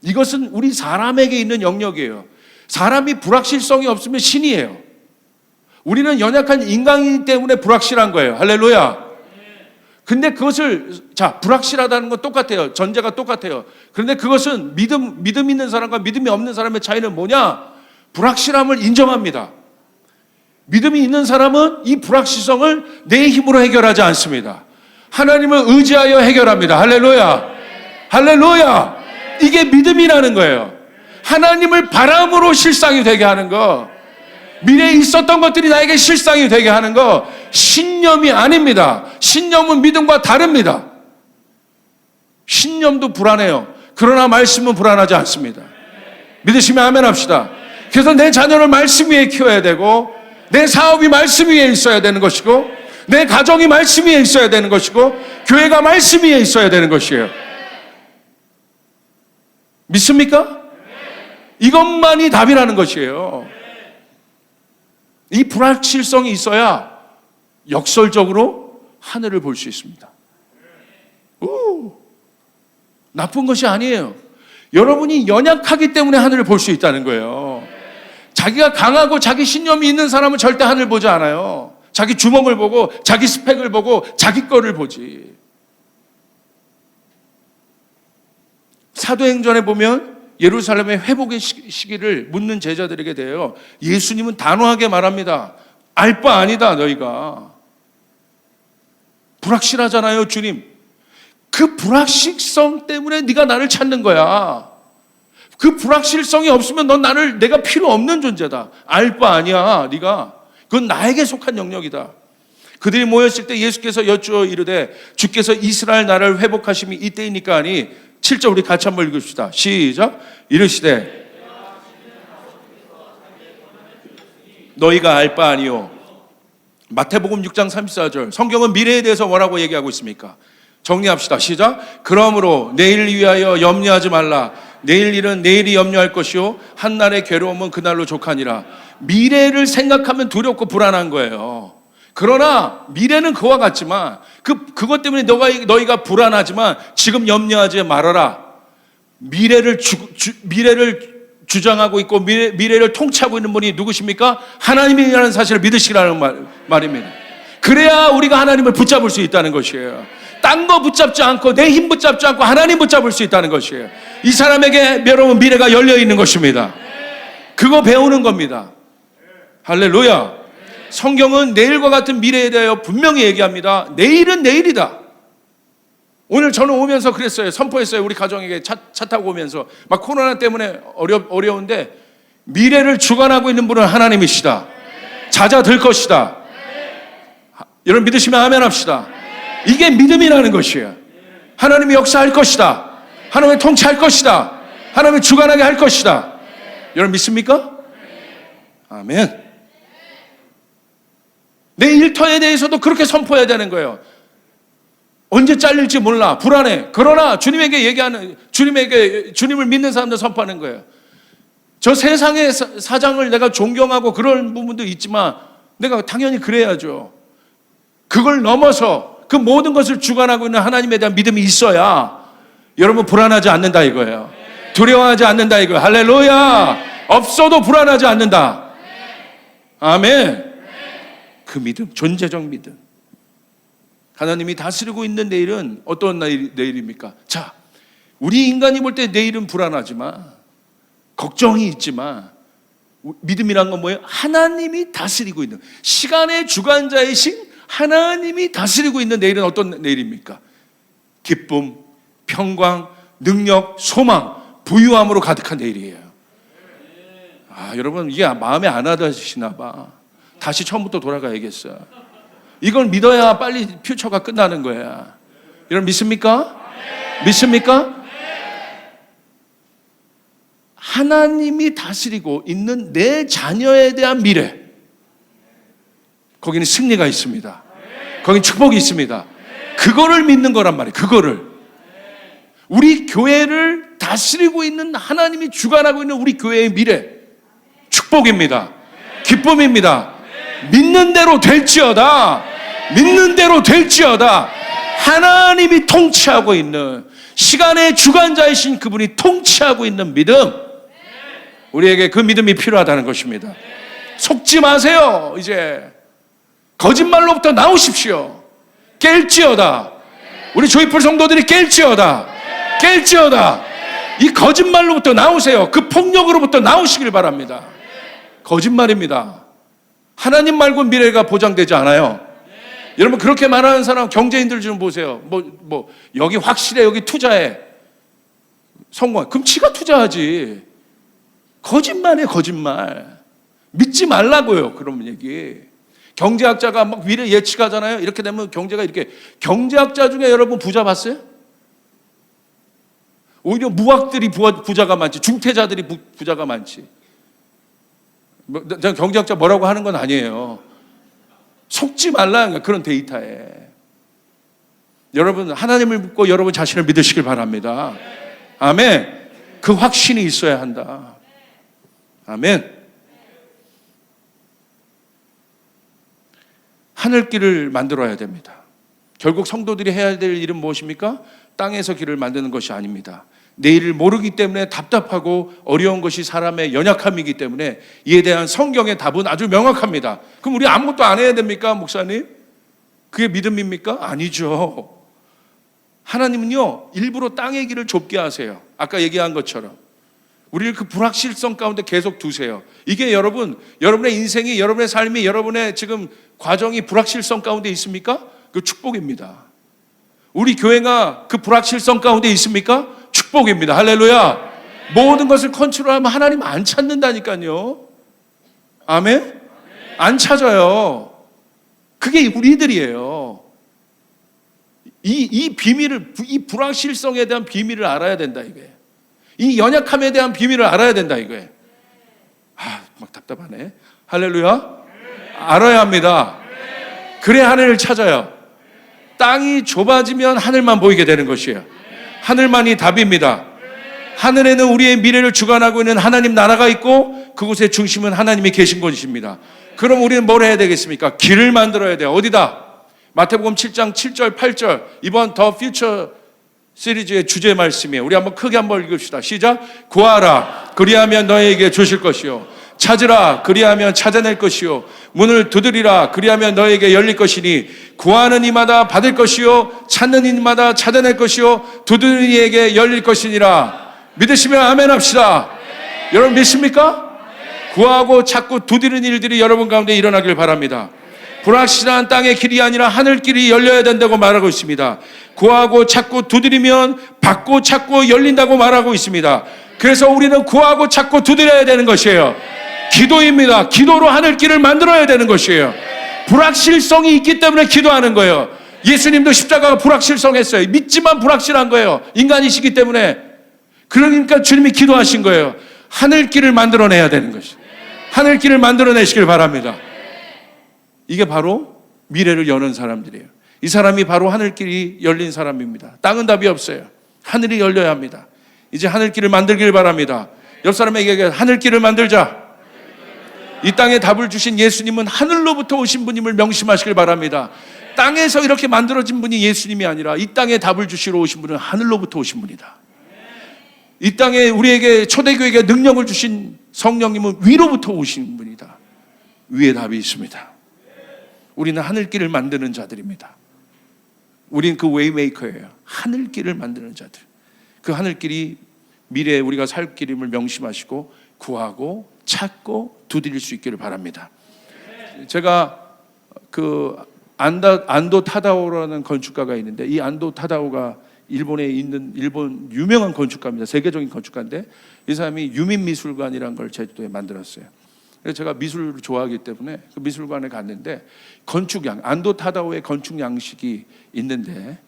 이것은 우리 사람에게 있는 영역이에요. 사람이 불확실성이 없으면 신이에요. 우리는 연약한 인간이기 때문에 불확실한 거예요. 할렐루야. 근데 그것을, 불확실하다는 건 똑같아요. 전제가 똑같아요. 그런데 그것은 믿음 있는 사람과 믿음이 없는 사람의 차이는 뭐냐? 불확실함을 인정합니다. 믿음이 있는 사람은 이 불확실성을 내 힘으로 해결하지 않습니다. 하나님을 의지하여 해결합니다. 할렐루야. 할렐루야. 이게 믿음이라는 거예요. 하나님을 바람으로 실상이 되게 하는 거, 미래에 있었던 것들이 나에게 실상이 되게 하는 거, 신념이 아닙니다. 신념은 믿음과 다릅니다. 신념도 불안해요. 그러나 말씀은 불안하지 않습니다. 믿으시면 아멘 합시다. 그래서 내 자녀를 말씀 위에 키워야 되고, 내 사업이 말씀 위에 있어야 되는 것이고, 내 가정이 말씀 위에 있어야 되는 것이고, 교회가 말씀 위에 있어야 되는 것이에요. 믿습니까? 이것만이 답이라는 것이에요. 이 불확실성이 있어야 역설적으로 하늘을 볼 수 있습니다. 나쁜 것이 아니에요. 여러분이 연약하기 때문에 하늘을 볼 수 있다는 거예요. 자기가 강하고 자기 신념이 있는 사람은 절대 하늘 보지 않아요. 자기 주먹을 보고 자기 스펙을 보고 자기 거를 보지. 사도행전에 보면 예루살렘의 회복의 시기를 묻는 제자들에게 대해요, 예수님은 단호하게 말합니다. 알 바 아니다 너희가. 불확실하잖아요 주님. 그 불확실성 때문에 네가 나를 찾는 거야. 그 불확실성이 없으면 넌 내가 필요 없는 존재다. 알 바 아니야 네가. 그건 나에게 속한 영역이다. 그들이 모였을 때 예수께서 여쭈어 이르되 주께서 이스라엘 나라를 회복하심이 이때이니까 하니, 7절 우리 같이 한번 읽읍시다. 시작. 이르시되 너희가 알 바 아니요. 마태복음 6장 34절. 성경은 미래에 대해서 뭐라고 얘기하고 있습니까? 정리합시다. 시작. 그러므로 내일을 위하여 염려하지 말라. 내일 일은 내일이 염려할 것이요 한날의 괴로움은 그날로 족하니라. 미래를 생각하면 두렵고 불안한 거예요. 그러나 미래는 그와 같지만 그것 때문에 너희가 불안하지만 지금 염려하지 말아라. 미래를 주장하고 있고 미래를 통치하고 있는 분이 누구십니까? 하나님이라는 사실을 믿으시라는 말입니다. 그래야 우리가 하나님을 붙잡을 수 있다는 것이에요. 딴 거 붙잡지 않고 내 힘 붙잡지 않고 하나님 붙잡을 수 있다는 것이에요. 이 사람에게 여러분 미래가 열려 있는 것입니다. 그거 배우는 겁니다. 할렐루야. 성경은 내일과 같은 미래에 대하여 분명히 얘기합니다. 내일은 내일이다. 오늘 저는 오면서 그랬어요. 선포했어요. 우리 가정에게 차 타고 오면서 막 코로나 때문에 어려운데 미래를 주관하고 있는 분은 하나님이시다. 잦아들 것이다. 여러분 믿으시면 아멘 합시다. 이게 믿음이라는 것이에요. 하나님이 역사할 것이다. 하나님이 통치할 것이다. 하나님이 주관하게 할 것이다. 여러분 믿습니까? 아멘. 내 일터에 대해서도 그렇게 선포해야 되는 거예요. 언제 잘릴지 몰라. 불안해. 그러나 주님에게 얘기하는, 주님을 믿는 사람들 선포하는 거예요. 저 세상의 사장을 내가 존경하고 그런 부분도 있지만 내가 당연히 그래야죠. 그걸 넘어서 그 모든 것을 주관하고 있는 하나님에 대한 믿음이 있어야 여러분 불안하지 않는다 이거예요. 두려워하지 않는다 이거예요. 할렐루야. 없어도 불안하지 않는다. 아멘. 그 믿음, 존재적 믿음. 하나님이 다스리고 있는 내일은 어떤 내일입니까? 자, 우리 인간이 볼 때 내일은 불안하지만, 걱정이 있지만, 믿음이란 건 뭐예요? 하나님이 다스리고 있는, 시간의 주관자이신 하나님이 다스리고 있는 내일은 어떤 내일입니까? 기쁨, 평강, 능력, 소망, 부유함으로 가득한 내일이에요. 여러분 이게 마음에 안 와닿으시나 봐. 다시 처음부터 돌아가야겠어. 이걸 믿어야 빨리 퓨처가 끝나는 거야. 여러분 믿습니까? 믿습니까? 하나님이 다스리고 있는 내 자녀에 대한 미래, 거기는 승리가 있습니다. 거긴 축복이 있습니다. 그거를 믿는 거란 말이에요. 그거를. 우리 교회를 다스리고 있는 하나님이 주관하고 있는 우리 교회의 미래 축복입니다. 기쁨입니다. 믿는 대로 될지어다. 믿는 대로 될지어다. 하나님이 통치하고 있는, 시간의 주관자이신 그분이 통치하고 있는 믿음, 우리에게 그 믿음이 필요하다는 것입니다. 속지 마세요. 이제 거짓말로부터 나오십시오. 깰지어다. 우리 조이풀 성도들이 깰지어다. 깰지어다. 이 거짓말로부터 나오세요. 그 폭력으로부터 나오시길 바랍니다. 거짓말입니다. 하나님 말고 미래가 보장되지 않아요. 여러분, 그렇게 말하는 사람, 경제인들 좀 보세요. 여기 확실해, 여기 투자해, 성공. 그럼 지가 투자하지. 거짓말이에요, 거짓말. 믿지 말라고요. 그런 얘기. 경제학자가 막 미래 예측하잖아요. 이렇게 되면 경제가 이렇게. 경제학자 중에 여러분 부자 봤어요? 오히려 무학들이 부자가 많지, 중퇴자들이 부자가 많지. 제가 경제학자 뭐라고 하는 건 아니에요. 속지 말라는 거야, 그런 데이터에. 여러분, 하나님을 믿고 여러분 자신을 믿으시길 바랍니다. 아멘. 그 확신이 있어야 한다. 아멘. 하늘길을 만들어야 됩니다. 결국 성도들이 해야 될 일은 무엇입니까? 땅에서 길을 만드는 것이 아닙니다. 내일을 모르기 때문에 답답하고 어려운 것이 사람의 연약함이기 때문에 이에 대한 성경의 답은 아주 명확합니다. 그럼 우리 아무것도 안 해야 됩니까, 목사님? 그게 믿음입니까? 아니죠. 하나님은요, 일부러 땅의 길을 좁게 하세요. 아까 얘기한 것처럼 우리를 그 불확실성 가운데 계속 두세요. 이게 여러분의 인생이, 여러분의 삶이, 여러분의 지금 과정이 불확실성 가운데 있습니까? 그 축복입니다. 우리 교회가 그 불확실성 가운데 있습니까? 축복입니다. 할렐루야. 모든 것을 컨트롤하면 하나님 안 찾는다니까요. 아멘? 안 찾아요. 그게 우리들이에요. 이 비밀을, 이 불확실성에 대한 비밀을 알아야 된다, 이거예요. 이 연약함에 대한 비밀을 알아야 된다, 이거예요. 막 답답하네. 할렐루야. 알아야 합니다. 그래야 하늘을 찾아요. 땅이 좁아지면 하늘만 보이게 되는 것이에요. 하늘만이 답입니다. 하늘에는 우리의 미래를 주관하고 있는 하나님 나라가 있고 그곳의 중심은 하나님이 계신 곳입니다. 그럼 우리는 뭘 해야 되겠습니까? 길을 만들어야 돼요. 어디다? 마태복음 7장 7절 8절, 이번 더 퓨처 시리즈의 주제 말씀이에요. 우리 한번 크게 한번 읽읍시다. 시작. 구하라, 그리하면 너에게 주실 것이요, 찾으라, 그리하면 찾아낼 것이요, 문을 두드리라, 그리하면 너에게 열릴 것이니 구하는 이마다 받을 것이요, 찾는 이마다 찾아낼 것이요, 두드리는 이에게 열릴 것이니라. 믿으시면 아멘 합시다. 여러분 믿습니까? 구하고 찾고 두드리는 일들이 여러분 가운데 일어나길 바랍니다. 불확실한 땅의 길이 아니라 하늘길이 열려야 된다고 말하고 있습니다. 구하고 찾고 두드리면 받고 찾고 열린다고 말하고 있습니다. 그래서 우리는 구하고 찾고 두드려야 되는 것이에요. 기도입니다. 기도로 하늘길을 만들어야 되는 것이에요. 불확실성이 있기 때문에 기도하는 거예요. 예수님도 십자가가 불확실성했어요. 믿지만 불확실한 거예요. 인간이시기 때문에. 그러니까 주님이 기도하신 거예요. 하늘길을 만들어내야 되는 것이에요. 하늘길을 만들어내시길 바랍니다. 이게 바로 미래를 여는 사람들이에요. 이 사람이 바로 하늘길이 열린 사람입니다. 땅은 답이 없어요. 하늘이 열려야 합니다. 이제 하늘길을 만들길 바랍니다. 옆 사람에게 하늘길을 만들자. 이 땅에 답을 주신 예수님은 하늘로부터 오신 분임을 명심하시길 바랍니다. 땅에서 이렇게 만들어진 분이 예수님이 아니라 이 땅에 답을 주시러 오신 분은 하늘로부터 오신 분이다. 이 땅에 우리에게 초대교회에게 능력을 주신 성령님은 위로부터 오신 분이다. 위에 답이 있습니다. 우리는 하늘길을 만드는 자들입니다. 우리는 그 웨이메이커예요. 하늘길을 만드는 자들. 그 하늘길이 미래에 우리가 살 길임을 명심하시고 구하고 찾고 두드릴 수 있기를 바랍니다. 제가 그 안도 타다오라는 건축가가 있는데, 이 안도 타다오가 일본에 있는 일본 유명한 건축가입니다. 세계적인 건축가인데 이 사람이 유민미술관이라는 걸 제주도에 만들었어요. 그래서 제가 미술을 좋아하기 때문에 그 미술관에 갔는데 안도 타다오의 건축 양식이 있는데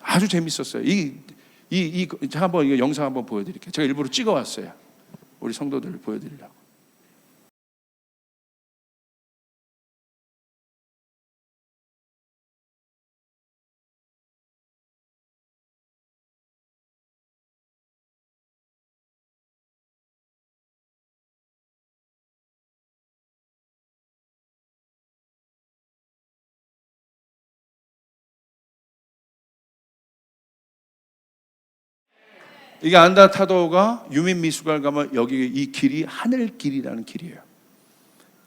아주 재밌었어요. 제가 한번 이 영상 한번 보여드릴게요. 제가 일부러 찍어왔어요. 우리 성도들을 보여드리려고. 이게 안다타도가 유민미술관 가면 여기 이 길이 하늘길이라는 길이에요.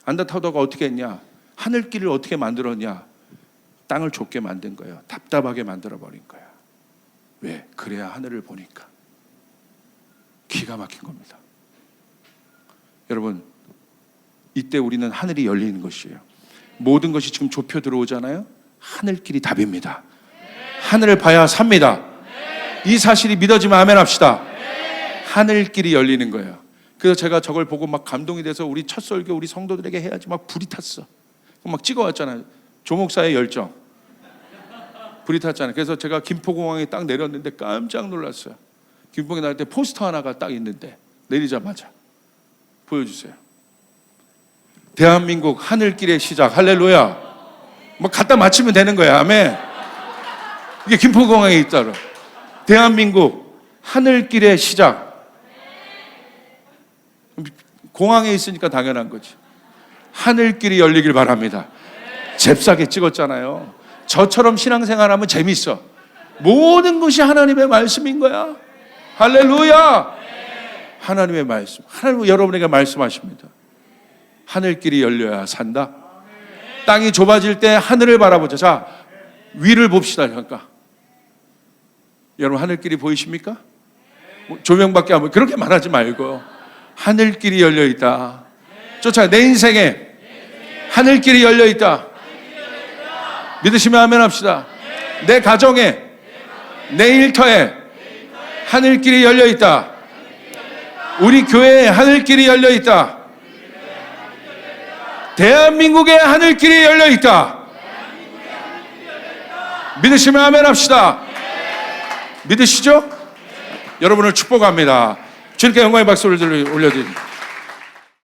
안다타도가 어떻게 했냐? 하늘길을 어떻게 만들었냐? 땅을 좁게 만든 거예요. 답답하게 만들어버린 거야. 왜? 그래야 하늘을 보니까. 기가 막힌 겁니다. 여러분, 이때 우리는 하늘이 열리는 것이에요. 모든 것이 지금 좁혀 들어오잖아요. 하늘길이 답입니다. 하늘을 봐야 삽니다. 이 사실이 믿어지면 아멘 합시다. 하늘길이 열리는 거예요. 그래서 제가 저걸 보고 막 감동이 돼서 우리 첫 설교 우리 성도들에게 해야지 막 불이 탔어. 막 찍어왔잖아요. 조목사의 열정. 불이 탔잖아요. 그래서 제가 김포공항에 딱 내렸는데 깜짝 놀랐어요. 김포공항에 나갈 때 포스터 하나가 딱 있는데 내리자마자 보여주세요. 대한민국 하늘길의 시작. 할렐루야. 뭐 갖다 맞추면 되는 거야. 아멘. 이게 김포공항에 있다로. 대한민국 하늘길의 시작. 공항에 있으니까 당연한 거지. 하늘길이 열리길 바랍니다. 잽싸게 찍었잖아요. 저처럼 신앙생활하면 재밌어. 모든 것이 하나님의 말씀인 거야. 할렐루야. 하나님의 말씀. 하나님은 여러분에게 말씀하십니다. 하늘길이 열려야 산다. 땅이 좁아질 때 하늘을 바라보자. 자, 위를 봅시다. 잠깐. 여러분 하늘길이 보이십니까? 조명밖에 안 보여. 그렇게 말하지 말고 하늘길이 열려 있다. 쫓아 내 인생에 하늘길이 열려 있다. 믿으시면 아멘 합시다. 내 가정에 내 일터에 하늘길이 열려 있다. 우리 교회에 하늘길이 열려 있다. 대한민국에 하늘길이 열려 있다. 믿으시면 아멘 합시다. 믿으시죠? 여러분을 축복합니다. 주님께 영광의 박수를 올려드립니다.